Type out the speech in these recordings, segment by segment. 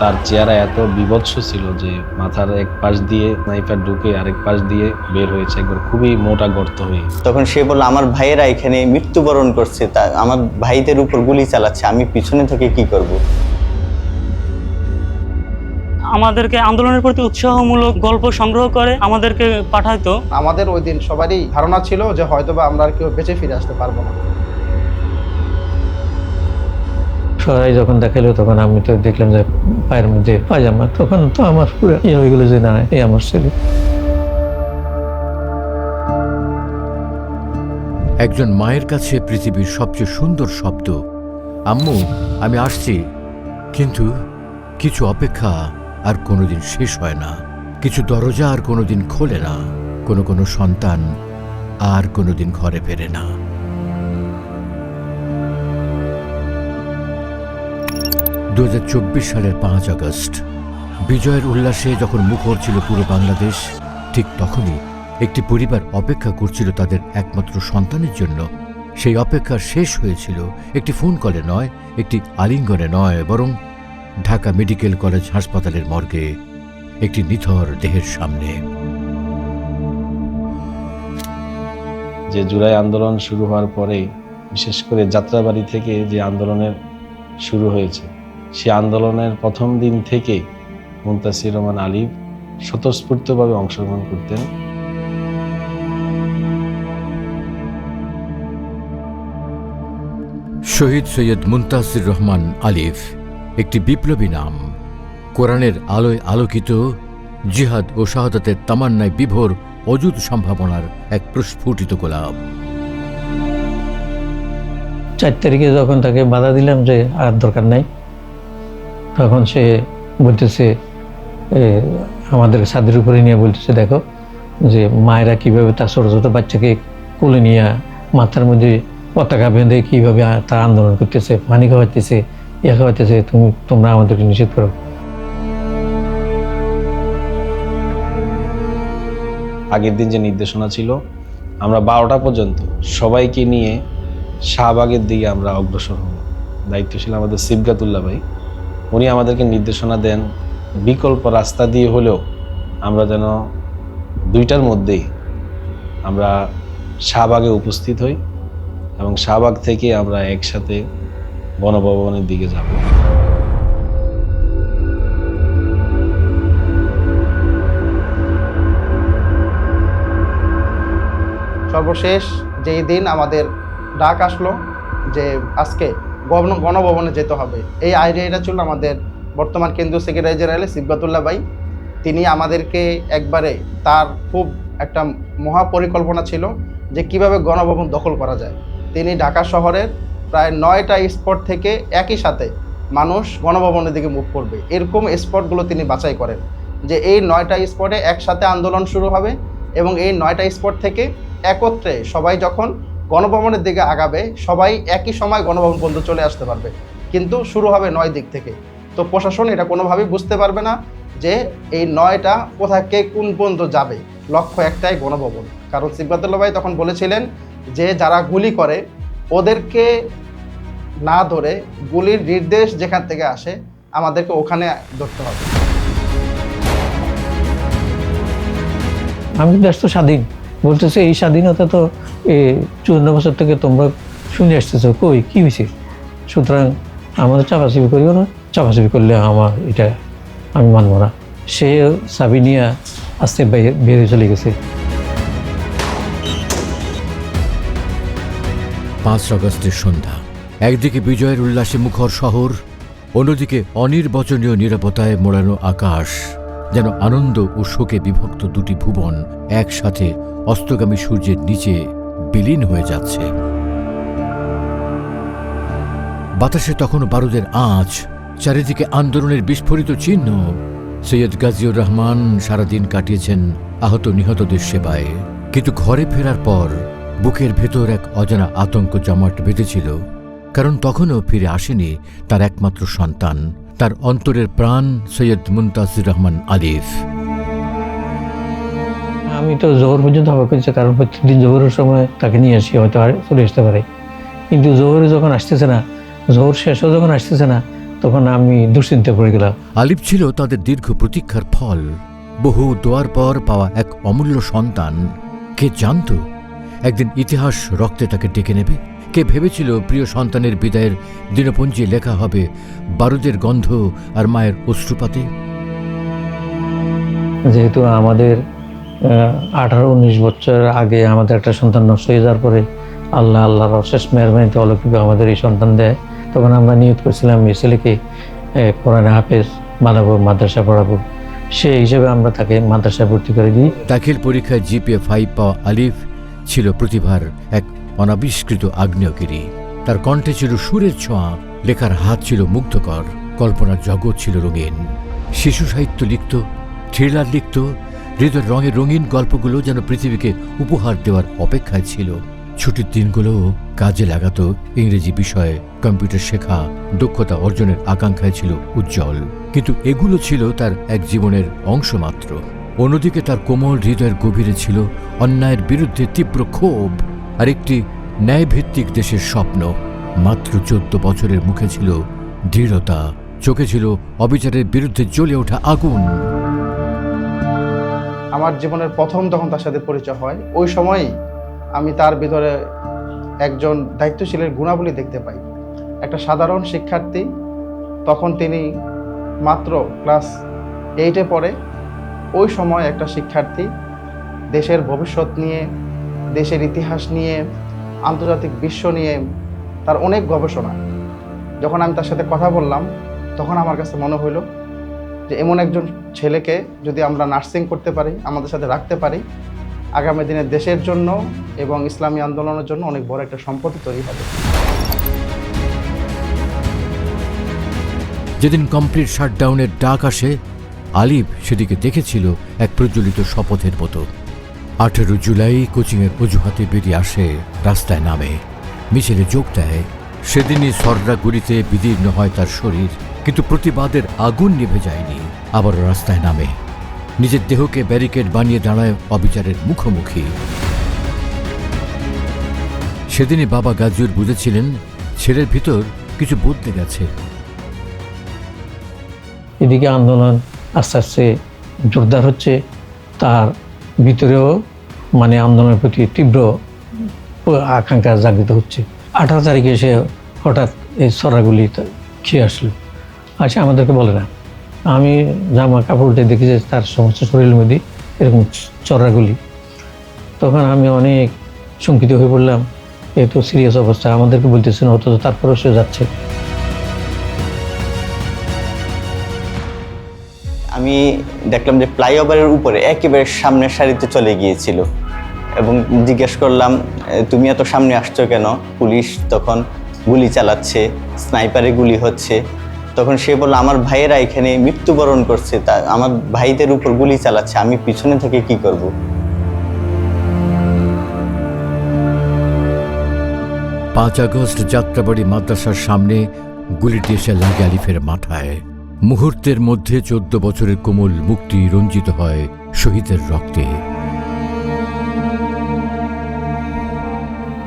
তার চেহারা এত বিভৎস ছিল যে মাথার এক পাশ দিয়ে স্নাইপার ঢুকে আরেক পাশ দিয়ে বের হয়েছে, একবার খুবই মোটা গর্ত হয়ে। তখন সে বলল, আমার ভাইয়েরা এখানে মৃত্যুবরণ করছে, তা আমার ভাইদের উপর গুলি চালাচ্ছে, আমি পিছনে থেকে কি করব? আমাদেরকে আন্দোলনের প্রতি উৎসাহমূলক গল্প সংগ্রহ করে আমাদেরকে পাঠাইতো। আমাদের ওই দিন সবারই ধারণা ছিল যে হয়তোবা আমরা আর কেউ বেঁচে ফিরে আসতে পারবো না। সবাই যখন দেখাইলো তখন আমি তো দেখলাম যে পায়ের মধ্যে পায়জামা, তখন তো আমার পুরো হয়ে গেলো যে না, এই আমার ছেলে। একজন মায়ের কাছে পৃথিবীর সবচেয়ে সুন্দর শব্দ, আম্মু আমি আসছি। কিন্তু কিছু অপেক্ষা আর কোনোদিন শেষ হয় না, কিছু দরজা আর কোনোদিন খোলে না, কোনো সন্তান আর কোনোদিন ঘরে ফেরে না। 2024 সালের 5 আগস্ট বিজয়ের উল্লাসে যখন মুখর ছিল পুরো বাংলাদেশ, ঠিক তখনই একটি পরিবার অপেক্ষা করছিল তাদের একমাত্র সন্তানের জন্য। সেই অপেক্ষা শেষ হয়েছিল একটি ফোন কলে নয়, একটি আলিঙ্গনে নয়, বরং ঢাকা মেডিকেল কলেজ হাসপাতালের মর্গে একটি নিথর দেহের সামনে। যে জুলাই আন্দোলন শুরু হওয়ার পরে, বিশেষ করে যাত্রাবাড়ি থেকে যে আন্দোলনের শুরু হয়েছে, সে আন্দোলনের প্রথম দিন থেকে মুনতাসির রহমান আলিফ স্বতঃস্ফূর্তভাবে অংশগ্রহণ করতেন। শহীদ সৈয়দ মুনতাসির রহমান আলিফ একটি বিপ্লবী নাম, কোরআনের আলোয় আলোকিত, জিহাদ ও শাহাদাতের তামান্নায় বিভোর অযুত সম্ভাবনার এক প্রস্ফুটিত গোলাপ। 4 তারিখে যখন তাকে বাধা দিলাম যে আর দরকার নাই, তখন সে বলতেছে, আমাদের ছাদের উপরে নিয়ে বলতেছে, দেখো যে মায়েরা কিভাবে তার ছোট ছোট বাচ্চাকে কোলে নিয়ে মাথার মধ্যে পতাকা বেঁধে কিভাবে তার আন্দোলন করতেছে, পানি খাওয়াইতেছে, ইয়া খাওয়াইতেছে, তোমরা আমাদেরকে নিষেধ করো। আগের দিন যে নির্দেশনা ছিল, আমরা 12টা পর্যন্ত সবাইকে নিয়ে শাহবাগের দিকে আমরা অগ্রসর হব। দায়িত্বশীল আমাদের সিবগাতুল্লাহ ভাই, উনি আমাদেরকে নির্দেশনা দেন বিকল্প রাস্তা দিয়ে হলেও আমরা যেন 2টার মধ্যেই আমরা শাহবাগে উপস্থিত হই এবং শাহবাগ থেকে আমরা একসাথে গণভবনের দিকে যাব। সর্বশেষ যেই দিন আমাদের ডাক আসলো যে আজকে গণভবনে যেতে হবে, এই আইডিয়াটা ছিল আমাদের বর্তমান কেন্দ্রীয় সেক্রেটারি জেনারেল সিবগাতুল্লাহ ভাই। তিনি আমাদেরকে একবারে, তার খুব একটা মহাপরিকল্পনা ছিল যে কিভাবে গণভবন দখল করা যায়। তিনি ঢাকা শহরের প্রায় 9টা স্পট থেকে একই সাথে মানুষ গণভবনের দিকে মুভ করবে, এরকম স্পটগুলো তিনি বাছাই করেন যে এই 9টা স্পটে একসাথে আন্দোলন শুরু হবে এবং এই 9টা স্পট থেকে একত্রে সবাই যখন গণভবনের দিকে আগাবে, সবাই একই সময় গণভবন পর্যন্ত চলে আসতে পারবে, কিন্তু শুরু হবে 9 দিক থেকে। তো প্রশাসন এটা কোনোভাবেই বুঝতে পারবে না যে এই 9টা কোথায় কে কোন পর্যন্ত যাবে, লক্ষ্য একটাই গণভবন। কারণ সিবগাতুল্লাহ ভাই তখন বলেছিলেন যে যারা গুলি করে ওদেরকে না ধরে গুলির নির্দেশ যেখান থেকে আসে আমাদেরকে ওখানে ধরতে হবে। আমি দেশ তো স্বাধীন বলতেছে, এই স্বাধীনতা তো 54 বছর থেকে তোমরা শুনে আসতেছো, কই কি হয়েছে? সুতরাং আমাদের চাপাচাপি করিও না, চাপাচাপি করলে আমার এটা আমি মানব না। সে চাবি নিয়ে আস্তে বেরিয়ে চলে গেছে। 5 আগস্টের সন্ধ্যা, একদিকে বিজয়ের উল্লাসে মুখর শহর, অন্যদিকে অনির্বচনীয় নিরাপত্তায় মোড়ানো আকাশ, যেন আনন্দ ও শোকে বিভক্ত 2টি ভুবন একসাথে অস্তগামী সূর্যের নিচে বিলীন হয়ে যাচ্ছে। বাতাসে তখনও বারুদের আঁচ, চারিদিকে আন্দোলনের বিস্ফোরিত চিহ্ন। সৈয়দ গাজীউর রহমান সারাদিন কাটিয়েছেন আহত নিহতদের সেবায়, কিন্তু ঘরে ফেরার পর বুকের ভেতর এক অজানা আতঙ্ক জমাট বেঁধেছিল, কারণ তখনও ফিরে আসেনি তার একমাত্র সন্তান, তার অন্তরের প্রাণ সৈয়দ মুনতাসির রহমান আলিফ। আমি তো জোহর পর্যন্ত অবাক হয়েছে, কারণ প্রত্যেকদিন জোহরের সময় তাকে নিয়ে আসি, হয়তো আর চলে আসতে পারে, কিন্তু জোহরে যখন আসতেছে না, জোহর শেষও যখন আসতেছে না, তখন আমি দুশ্চিন্তা পড়ে গেলাম। আলিফ ছিল তাদের দীর্ঘ প্রতীক্ষার ফল, বহু দোয়ার পর পাওয়া এক অমূল্য সন্তান। কে জানতো একদিন ইতিহাস রক্তে তাকে ডেকে নেবে? কে ভেবেছিল প্রিয় সন্তানের বিদায়ের দিনপঞ্জি লেখা হবে বারুদের গন্ধ আর মায়ের অশ্রুপাতে? যেহেতু আমাদের 18-19 বছর আগে আমাদের একটা সন্তান নষ্ট হয়ে যাওয়ার পরে আল্লাহর অশেষ মেহরবানিতে অলৌকিক আমাদের এই সন্তান দেয়, তখন আমরা নিয়ত করেছিলাম এই ছেলেকে কোরআনে হাফেজ বানাবো, মাদ্রাসা পড়াবো। সেই হিসেবে আমরা তাকে মাদ্রাসায় ভর্তি করে দিই। দাখিল পরীক্ষায় জিপিএ 5 পাওয়া আলিফ ছিল প্রতিভার এক অনাবিষ্কৃত আগ্নেয়গিরি। তার কণ্ঠে ছিল সুরের ছোঁয়া, লেখার হাত ছিল মুগ্ধকর, কল্পনার জগৎ ছিল রঙিন। শিশু সাহিত্য লিখত, থ্রিলার লিখত, হৃদয়ের রঙে রঙিন গল্পগুলো যেন পৃথিবীকে উপহার দেওয়ার অপেক্ষায় ছিল। ছুটির দিনগুলো কাজে লাগাতো ইংরেজি বিষয়ে, কম্পিউটার শেখা, দক্ষতা অর্জনের আকাঙ্ক্ষায় ছিল উজ্জ্বল। কিন্তু এগুলো ছিল তার এক জীবনের অংশ মাত্র। অন্যদিকে তার কোমল হৃদয়ের গভীরে ছিল অন্যায়ের বিরুদ্ধে তীব্র ক্ষোভ আর একটি ন্যায়ভিত্তিক দেশের স্বপ্ন। মাত্র 14 বছরের মুখে ছিল দৃঢ়তা, চোখে ছিল অবিচারের বিরুদ্ধে জ্বলে ওঠা আগুন। আমার জীবনের প্রথম যখন তার সাথে পরিচয় হয়, ওই সময়ই আমি তার ভিতরে একজন দায়িত্বশীলের গুণাবলী দেখতে পাই। একটা সাধারণ শিক্ষার্থী, তখন তিনি মাত্র ক্লাস 8-এ পড়ে। ওই সময় একটা শিক্ষার্থী দেশের ভবিষ্যৎ নিয়ে, দেশের ইতিহাস নিয়ে, আন্তর্জাতিক বিশ্ব নিয়ে তার অনেক গবেষণা। যখন আমি তার সাথে কথা বললাম, তখন আমার কাছে মনে হইল যে এমন একজন ছেলেকে যদি আমরা নার্সিং করতে পারি, আমাদের সাথে রাখতে পারি, আগামী দিনে দেশের জন্য এবং ইসলামী আন্দোলনের জন্য অনেক বড় একটা সম্পত্তি তৈরি হবে। যেদিন কমপ্লিট শাটডাউনের ডাক আসে, আলিফ সেদিকে দেখেছিল এক প্রজ্বলিত শপথের মতো। 18 জুলাই কোচিংয়ের অজুহাতে বেরিয়ে আসে, রাস্তায় নামে, মিছিলে যোগ দেয়। সেদিনই সররা গুলিতে বিদীর্ণ হয় তার শরীর, কিন্তু প্রতিবাদের আগুন নিভে যায়নি। আবার রাস্তায় নামে, নিজের দেহকে ব্যারিকেড বানিয়ে দাঁড়ায় অবিচারের মুখোমুখি। সেদিনই বাবা গাজীর বুঝেছিলেন ছেলের ভিতর কিছু বদলে গেছে। এদিকে আন্দোলন আস্তে আস্তে জোরদার হচ্ছে, তার ভিতরেও মানে আন্দোলনের প্রতি তীব্র আকাঙ্ক্ষা জাগৃত হচ্ছে। 18 তারিখে সে হঠাৎ এই ছড়াগুলি খেয়ে আসলো, আসে আমাদেরকে বলে না। আমি জামা কাপড় উঠে দেখি যে তার সমস্ত শরীরের মধ্যে এরকম চড়াগুলি। তখন আমি অনেক শঙ্কিত হয়ে পড়লাম, এ তো সিরিয়াস অবস্থা, আমাদেরকে বলতেছেন, অথচ তারপরেও সে যাচ্ছে। আমি দেখলাম যে ফ্লাইওভারের উপরে একেবারে সামনের সারিতে চলে গিয়েছিল এবং জিজ্ঞেস করলাম, তুমি এত সামনে আসছো কেন? পুলিশ তখন গুলি চালাচ্ছে, স্নাইপারে গুলি হচ্ছে। তখন সে বলল, আমার ভাইয়েরা এখানে মৃত্যুবরণ করছে, তা আমার ভাইদের উপর গুলি চালাচ্ছে, আমি পিছনে থেকে কি করব? 5 আগস্ট যাত্রাবাড়ি মাদ্রাসার সামনে গুলিটি এসে লাগে আলিফের মাথায়। মুহূর্তের মধ্যে 14 বছরের কোমল মুখটি রঞ্জিত হয় শহীদের রক্তে।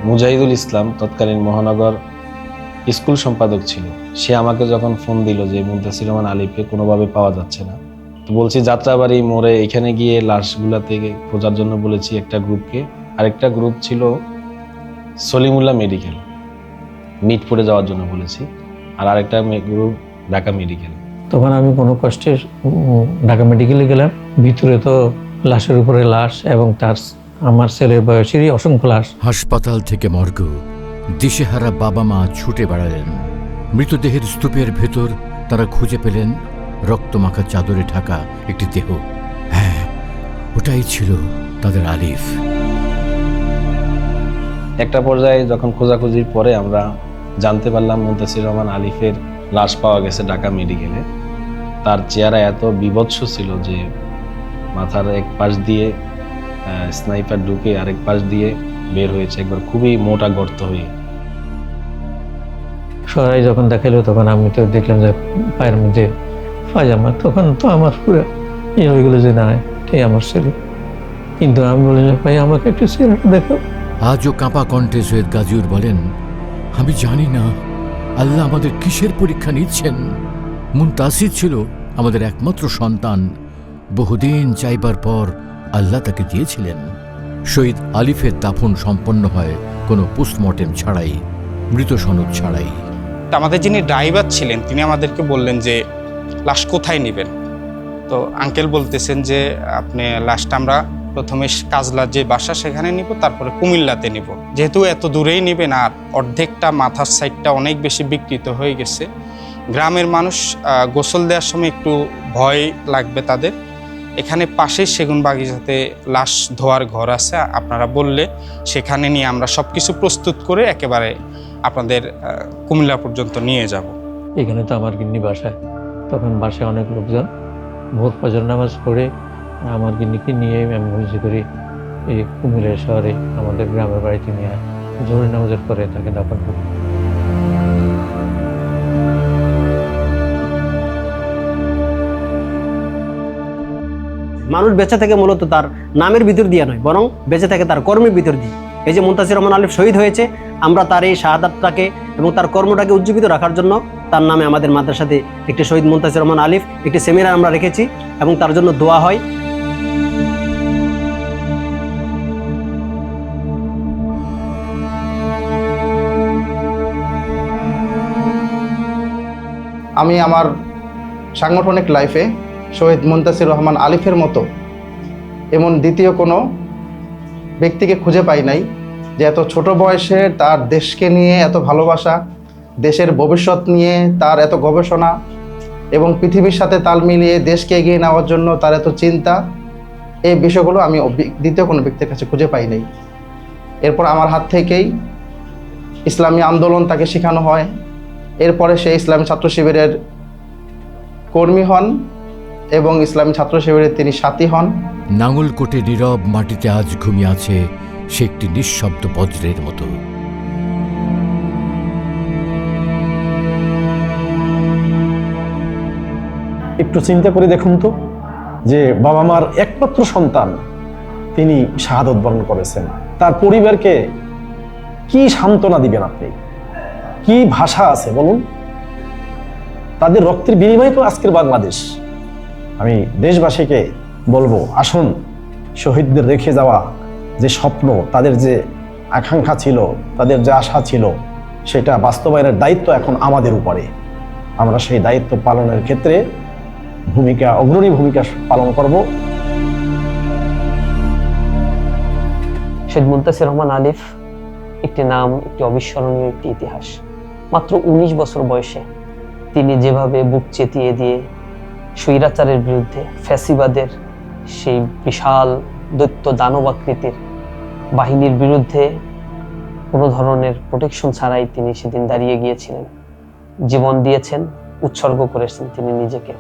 মুজাহিদুল ইসলাম তৎকালীন মহানগর স্কুল সম্পাদক ছিল। সে আমাকে যখন ফোন দিল যে মুনতাসির রহমান আলিফকে কোনোভাবে পাওয়া যাচ্ছে না, তো বলছি যাত্রাবাড়ি মোড়ে এখানে গিয়ে লাশগুলা থেকে খোঁজার জন্য বলেছি একটা গ্রুপকে। আরেকটা গ্রুপ ছিল সলিমুল্লাহ মেডিকেল, মিটপুরে যাওয়ার জন্য বলেছি, আর আরেকটা গ্রুপ ঢাকা মেডিকেল। তখন আমি কোনো কষ্টে ঢাকা মেডিকেলে গেলাম। ভিতরে তো লাশের উপরে লাশ এবং তার আমার ছেলের বয়সেরই অসংখ্য লাশ। হাসপাতাল থেকে মর্গ, দিশেহারা বাবা মা ছুটে বেড়ালেন। মৃতদেহের স্তূপের ভেতর তারা খুঁজে পেলেন রক্তমাখা চাদরে ঢাকা একটি দেহ। হ্যাঁ, ওটাই ছিল তাদের আলিফ। একটা পর্যায়ে যখন খোঁজাখুঁজির পরে আমরা জানতে পারলাম মুনতাসির রহমান আলিফের লাশ পাওয়া গেছে ঢাকা মেডিকেলে। তার চেহারা এত বিভৎস ছিল যে মাথার এক পাশ দিয়ে স্নাইপার ঢুকে আরেক পাশ দিয়ে বের হয়েছে, একবার খুবই মোটা গর্ত হয়ে। সরাই যখন দেখালো তখন আমি তো দেখলাম যে পায়ের মধ্যে পায়জামা। তখন তো আমার পুরো ইয়ে হয়ে গেলো যে না, এটাই আমার ছেলে। কিন্তু আমি বললাম, ভাই আমাকে একটু চেহারাটা দেখো। আজও কাঁপা কণ্ঠে সৈয়দ গাজীর বলেন, আমি জানি না আল্লাহ আমাদের কিসের পরীক্ষা নিচ্ছেন। মুনতাসির ছিল আমাদের একমাত্র সন্তান। বহুদিন চাইবার পর আল্লাহ তাকে দিয়েছিলেন। শহীদ আলিফের দাফন সম্পন্ন হয় কোনো পোস্টমর্টেম ছাড়াই, মৃত সনদ ছাড়াই। আমাদের যিনি ড্রাইভার ছিলেন তিনি আমাদেরকে বললেন যে লাশ কোথায় নেবেন। তো আঙ্কেল বলতেছেন যে আপনি লাশটা আমরা প্রথমে কাজলার যে বাসা সেখানে নিব, তারপরে কুমিল্লাতে নিব। যেহেতু এত দূরেই নেবেন আর অর্ধেকটা মাথার সাইডটা অনেক বেশি বিকৃত হয়ে গেছে, গ্রামের মানুষ গোসল দেওয়ার সময় একটু ভয় লাগবে তাদের। এখানে পাশেই সেগুন বাগিচাতে লাশ ধোয়ার ঘর আছে, আপনারা বললে সেখানে নিয়ে আমরা সব কিছু প্রস্তুত করে একেবারে আপনাদের কুমিল্লা পর্যন্ত নিয়ে যাব। এখানে তো আমার গিন্নি বাসায়, তখন বাসায় অনেক লোকজন। ভোর ফজর নামাজ পড়ে আমার গিন্নিকে নিয়ে আমি মসজিদ করি এই কুমিল্লা শহরে আমাদের গ্রামের বাড়িতে নিয়ে জোহরের নামাজের পরে তাকে দাফন করি। মানুষ বেঁচে থাকে মূলত তার নামের ভিতর দিয়ে নয়, বরং বেঁচে থাকে তার কর্মের ভিতর দিয়ে। এই যে মুনতাসির রহমান আলিফ শহীদ হয়েছে, আমরা তার এই শাহাদাতটাকে এবং তার কর্মটাকে উজ্জীবিত রাখার জন্য তার নামে আমাদের মাদ্রাসাতে একটি শহীদ মুনতাসির রহমান আলিফ একটি সেমিনার আমরা রেখেছি এবং তার জন্য দোয়া হয়। আমি আমার সাংগঠনিক লাইফে শহীদ মুনতাসির রহমান আলিফের মতো এমন দ্বিতীয় কোনো ব্যক্তিকে খুঁজে পাই নাই, যে এত ছোট বয়সে তার দেশকে নিয়ে এত ভালোবাসা, দেশের ভবিষ্যৎ নিয়ে তার এত গবেষণা এবং পৃথিবীর সাথে তাল মিলিয়ে দেশকে এগিয়ে নেওয়ার জন্য তার এত চিন্তা, এই বিষয়গুলো আমি দ্বিতীয় কোনো ব্যক্তির কাছে খুঁজে পাই নাই। এরপর আমার হাত থেকেই ইসলামী আন্দোলন তাকে শেখানো হয়। এরপরে সে ইসলামী ছাত্র শিবিরের কর্মী হন এবং ইসলামী ছাত্র শিবিরের তিনি সাথী হন। নাঙ্গলকোটে নীরব মাটিতে আজ ঘুমিয়ে আছে সে একটি নিঃশব্দ বজ্রের মতো। একটু চিন্তা করে দেখুন তো, যে বাবা মার একমাত্র সন্তান তিনি শাহাদত বরণ করেছেন, তার পরিবারকে কি সান্ত্বনা দিবেন আপনি? কি ভাষা আছে বলুন? তাদের রক্তের বিনিময়ে তো আজকের বাংলাদেশ। আমি দেশবাসীকে বলবো, আসুন শহীদদের রেখে যাওয়া যে স্বপ্ন, তাদের যে আকাঙ্ক্ষা ছিল, তাদের যে আশা ছিল, সেটা বাস্তবায়নের দায়িত্ব এখন আমাদের উপরে। আমরা সেই দায়িত্ব পালনের ক্ষেত্রে অগ্রণী ভূমিকা পালন করব। শহীদ মুনতাসির রহমান আলিফ একটি নাম, একটি অবিস্মরণীয় একটি ইতিহাস। মাত্র 19 বছর বয়সে তিনি যেভাবে বুক চেতিয়ে দিয়ে স্বৈরাচারের বিরুদ্ধে, ফ্যাসিবাদের সেই বিশাল দৈত্য দানবাকৃতির বাহিনীর বিরুদ্ধে কোনো ধরনের প্রোটেকশন ছাড়াই তিনি সেদিন দাঁড়িয়ে গিয়েছিলেন, জীবন দিয়েছেন, উৎসর্গ করেছেন তিনি নিজেকে।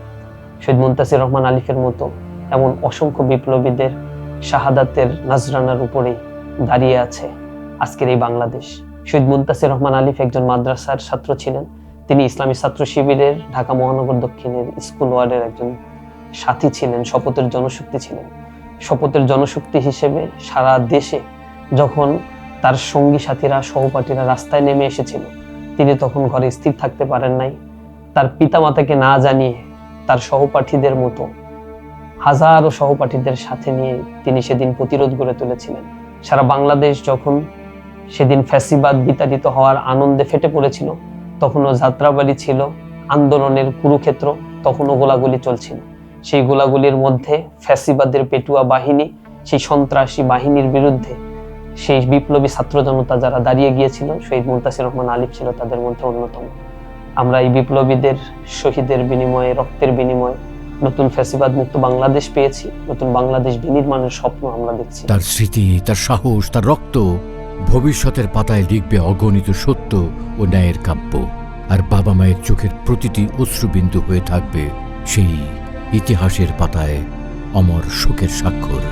শহীদ মুনতাসির রহমান আলিফের মতো এমন অসংখ্য বিপ্লবীদের শাহাদাতের নাজরানার উপরেই দাঁড়িয়ে আছে আজকের এই বাংলাদেশ। শহীদ মুনতাসির রহমান আলিফ একজন মাদ্রাসার ছাত্র ছিলেন। তিনি ইসলামী ছাত্র শিবিরের ঢাকা মহানগর দক্ষিণের স্কুল ওয়ার্ডের একজন সাথী ছিলেন, শপথের জনশক্তি ছিলেন। শপথের জনশক্তি হিসেবে সারা দেশে যখন তার সঙ্গী সাথীরা, সহপাঠীরা রাস্তায় নেমে এসেছিল, তিনি তখন ঘরে স্থির থাকতে পারেন নাই। তার পিতামাতাকে না জানিয়ে তার সহপাঠীদের মতো হাজারো সহপাঠীদের সাথে নিয়ে তিনি সেদিন প্রতিরোধ গড়ে তুলেছিলেন। সারা বাংলাদেশ যখন সেদিন ফ্যাসিবাদ বিতাড়িত হওয়ার আনন্দে ফেটে পড়েছিল, তখনও যাত্রাবাড়ি ছিল আন্দোলনের কুরুক্ষেত্র, তখনও গোলাগুলি চলছিল। সেই গোলাগুলির মধ্যে ফ্যাসিবাদের পেটুয়া বাহিনী, সেই সন্ত্রাসী বাহিনীর বিরুদ্ধে সেই বিপ্লবী ছাত্র জনতা যারা দাঁড়িয়ে গিয়েছিল, শহীদ মুনতাসির রহমান আলিফ ছিল তাদের মধ্যে অন্যতম। আমরা এই বিপ্লবীদের শহীদের বিনিময়ে, রক্তের বিনিময়ে নতুন ফ্যাসিবাদ মুক্ত বাংলাদেশ পেয়েছি, নতুন বাংলাদেশ বিনির্মাণের স্বপ্ন আমরা দেখছি। তার স্মৃতি, তার সাহস, তার রক্ত ভবিষ্যতের পাতায় লিখবে অগণিত সত্য ও ন্যায়ের কাব্য। আর বাবা মায়ের চোখের প্রতিটি অশ্রুবিন্দু হয়ে থাকবে সেই ইতিহাসের পাতায় অমর শোকের স্বাক্ষর।